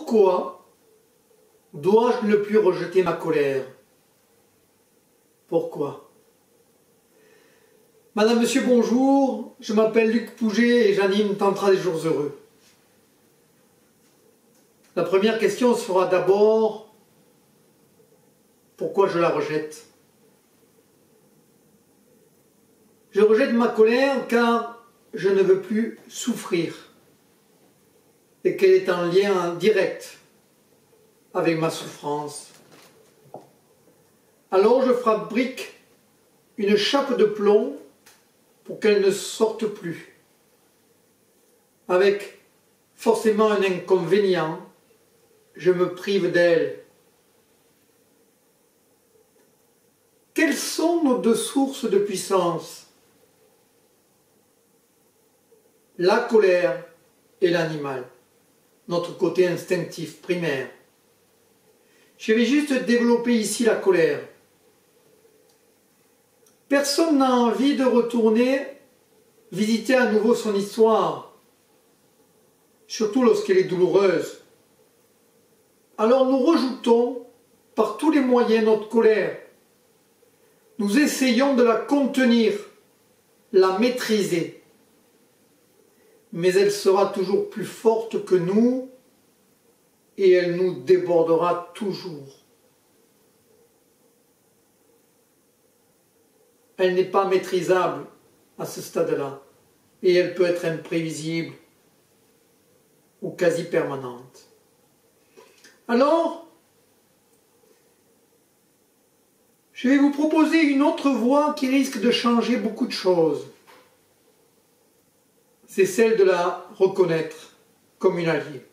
Pourquoi dois-je ne plus rejeter ma colère? Pourquoi? Madame, Monsieur, bonjour, je m'appelle Luc Pouget et j'anime Tantra des jours heureux. La première question sera d'abord, pourquoi je la rejette? Je rejette ma colère car je ne veux plus souffrir et qu'elle est en lien direct avec ma souffrance. Alors je fabrique une chape de plomb pour qu'elle ne sorte plus, avec forcément un inconvénient, je me prive d'elle. Quelles sont nos deux sources de puissance? La colère et l'animal, notre côté instinctif primaire. Je vais juste développer ici la colère. Personne n'a envie de retourner visiter à nouveau son histoire, surtout lorsqu'elle est douloureuse. Alors nous rejoutons par tous les moyens notre colère. Nous essayons de la contenir, la maîtriser. Mais elle sera toujours plus forte que nous et elle nous débordera toujours. Elle n'est pas maîtrisable à ce stade-là et elle peut être imprévisible ou quasi permanente. Alors, je vais vous proposer une autre voie qui risque de changer beaucoup de choses. C'est celle de la reconnaître comme une alliée.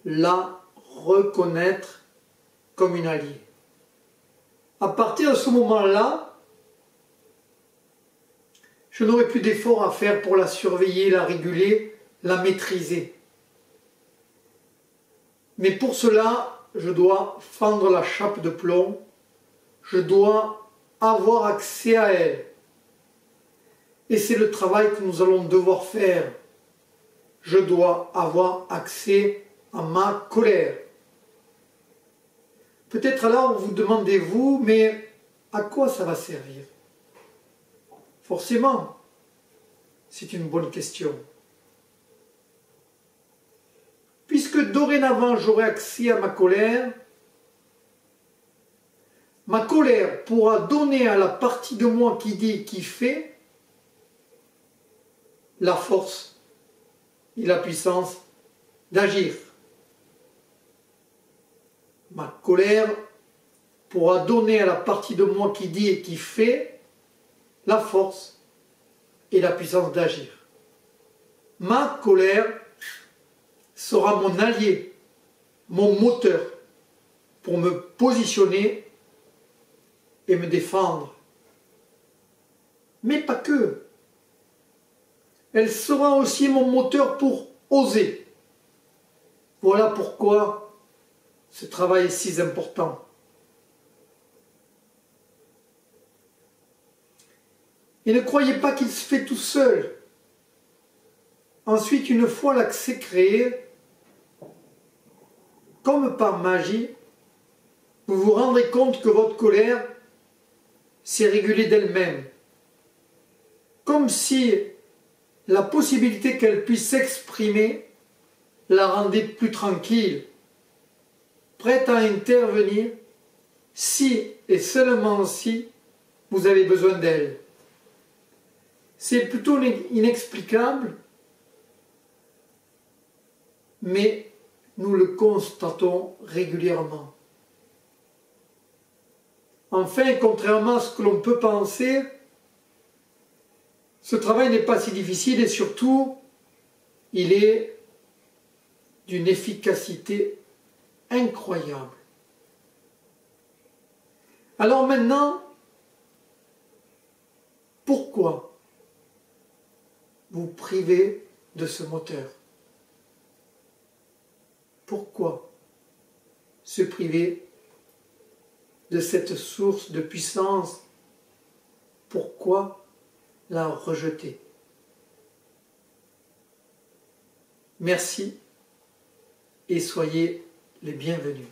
La reconnaître comme une alliée. À partir de ce moment-là, je n'aurai plus d'efforts à faire pour la surveiller, la réguler, la maîtriser. Mais pour cela, je dois fendre la chape de plomb, je dois avoir accès à elle. Et c'est le travail que nous allons devoir faire. Je dois avoir accès à ma colère. Peut-être alors vous demandez-vous, mais à quoi ça va servir? Forcément, c'est une bonne question. Puisque dorénavant j'aurai accès à ma colère pourra donner à la partie de moi qui dit et qui fait la force et la puissance d'agir. Ma colère pourra donner à la partie de moi qui dit et qui fait la force et la puissance d'agir. Ma colère sera mon allié, mon moteur pour me positionner et me défendre. Mais pas que. Elle sera aussi mon moteur pour oser. Voilà pourquoi ce travail est si important. Et ne croyez pas qu'il se fait tout seul. Ensuite, une fois l'accès créé, comme par magie, vous vous rendrez compte que votre colère s'est régulée d'elle-même. Comme si la possibilité qu'elle puisse s'exprimer la rendait plus tranquille, prête à intervenir si et seulement si vous avez besoin d'elle. C'est plutôt inexplicable, mais nous le constatons régulièrement. Enfin, contrairement à ce que l'on peut penser, ce travail n'est pas si difficile et surtout, il est d'une efficacité incroyable. Alors maintenant, pourquoi vous privez de ce moteur? Pourquoi se priver de cette source de puissance? Pourquoi la rejeter? Merci et soyez les bienvenus.